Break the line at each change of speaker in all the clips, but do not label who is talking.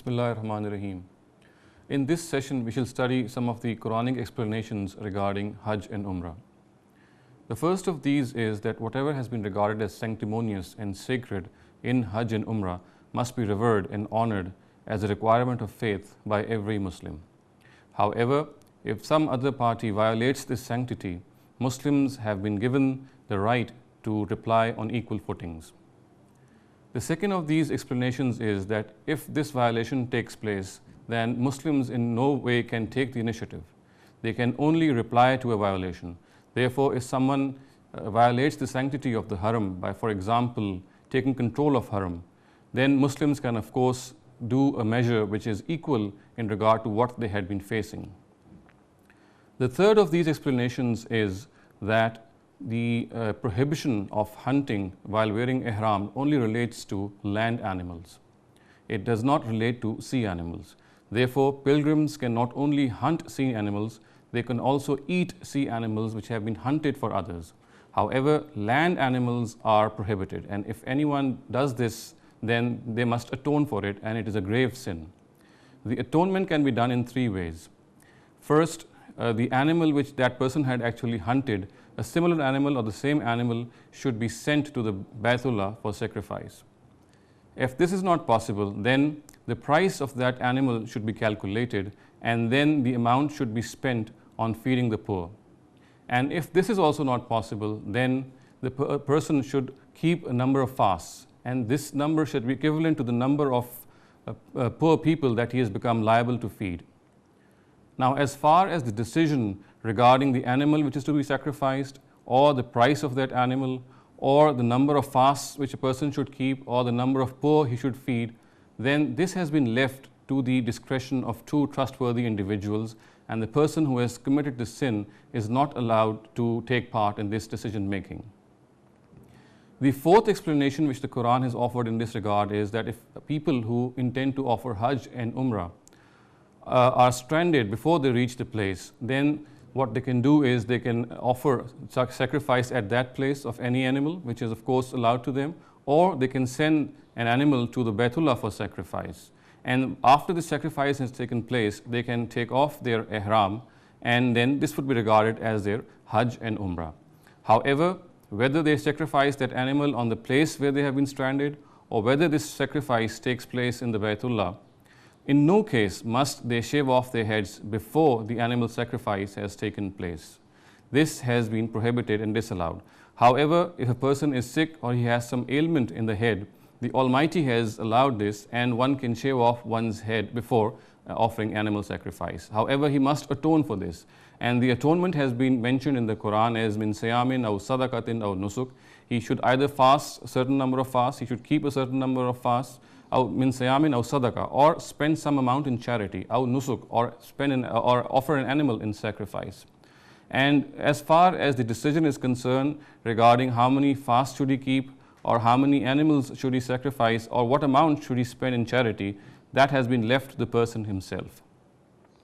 Bismillahirrahmanirrahim. In this session, we shall study some of the Quranic explanations regarding Hajj and Umrah. The first of these is that whatever has been regarded as sanctimonious and sacred in Hajj and Umrah must be revered and honored as a requirement of faith by every Muslim. However, if some other party violates this sanctity, Muslims have been given the right to reply on equal footings. The second of these explanations is that if this violation takes place, then Muslims in no way can take the initiative. They can only reply to a violation. Therefore, if someone violates the sanctity of the haram by, for example, taking control of haram, then Muslims can of course do a measure which is equal in regard to what they had been facing. The third of these explanations is that the prohibition of hunting while wearing ihram only relates to land animals. It does not relate to sea animals. Therefore, pilgrims can not only hunt sea animals, they can also eat sea animals which have been hunted for others. However, land animals are prohibited, and if anyone does this, then they must atone for it, and it is a grave sin. The atonement can be done in three ways. First, the animal which that person had actually hunted, a similar animal or the same animal should be sent to the Baytullah for sacrifice. If this is not possible, then the price of that animal should be calculated, and then the amount should be spent on feeding the poor. And if this is also not possible, then the person should keep a number of fasts, and this number should be equivalent to the number of poor people that he has become liable to feed. Now, as far as the decision regarding the animal which is to be sacrificed, or the price of that animal, or the number of fasts which a person should keep, or the number of poor he should feed, then this has been left to the discretion of two trustworthy individuals, and the person who has committed the sin is not allowed to take part in this decision making. The fourth explanation which the Quran has offered in this regard is that if people who intend to offer Hajj and Umrah are stranded before they reach the place, then what they can do is they can offer sacrifice at that place of any animal, which is of course allowed to them, or they can send an animal to the Baytullah for sacrifice. And after the sacrifice has taken place, they can take off their ihram, and then this would be regarded as their Hajj and Umrah. However, whether they sacrifice that animal on the place where they have been stranded, or whether this sacrifice takes place in the Baytullah, in no case must they shave off their heads before the animal sacrifice has taken place. This has been prohibited and disallowed. However, if a person is sick or he has some ailment in the head, the Almighty has allowed this, and one can shave off one's head before offering animal sacrifice. However, he must atone for this, and the atonement has been mentioned in the Quran as min siyamin aw sadaqatin aw nusuk. He should either fast a certain number of fasts, he should keep a certain number of fasts, aw min siyamin aw sadaqa, or spend some amount in charity, aw nusuk, or offer an animal in sacrifice. And as far as the decision is concerned regarding how many fasts should he keep, or how many animals should he sacrifice, or what amount should he spend in charity, that has been left to the person himself.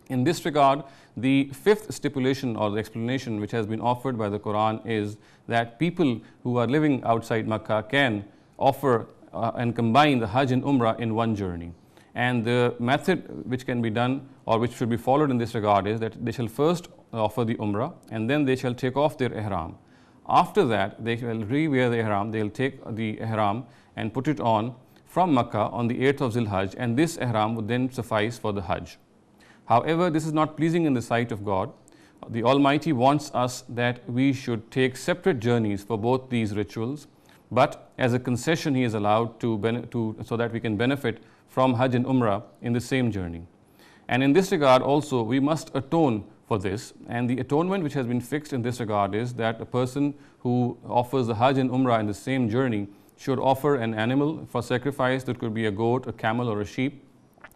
In this regard, the fifth stipulation or the explanation which has been offered by the Quran is that people who are living outside Makkah can offer and combine the Hajj and Umrah in one journey. And the method which can be done or which should be followed in this regard is that they shall first offer the Umrah, and then they shall take off their ihram. After that, they shall re-wear the ihram, they will take the ihram and put it on from Makkah on the 8th of Zil-Hajj, and this ihram would then suffice for the Hajj. However, this is not pleasing in the sight of God. The Almighty wants us that we should take separate journeys for both these rituals, but as a concession He is allowed so that we can benefit from Hajj and Umrah in the same journey. And in this regard also, we must atone for this, and the atonement which has been fixed in this regard is that a person who offers the Hajj and Umrah in the same journey should offer an animal for sacrifice. That could be a goat, a camel, or a sheep,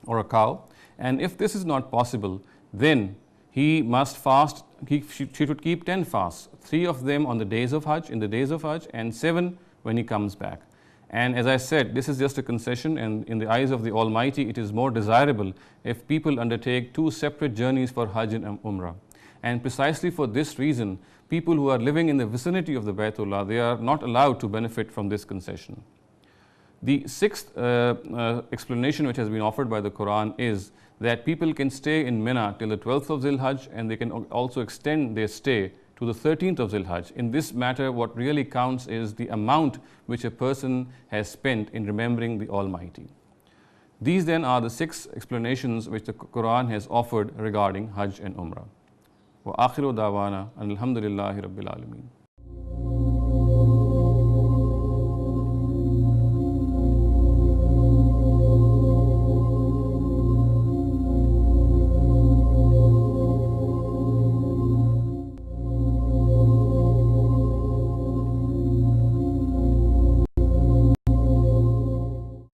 or a cow. And if this is not possible, then he must fast, she should keep 10 fasts, 3 of them on the days of Hajj, in the days of Hajj, and 7 when he comes back. And as I said, this is just a concession, and in the eyes of the Almighty, it is more desirable if people undertake 2 separate journeys for Hajj and Umrah. And precisely for this reason, people who are living in the vicinity of the Baytullah, they are not allowed to benefit from this concession. The sixth explanation which has been offered by the Quran is that people can stay in Mina till the 12th of Zil-Hajj, and they can also extend their stay to the 13th of Zil-Hajj. In this matter, what really counts is the amount which a person has spent in remembering the Almighty. These then are the six explanations which the Quran has offered regarding Hajj and Umrah. Wa akhiru dawana alhamdulillahi rabbil alameen.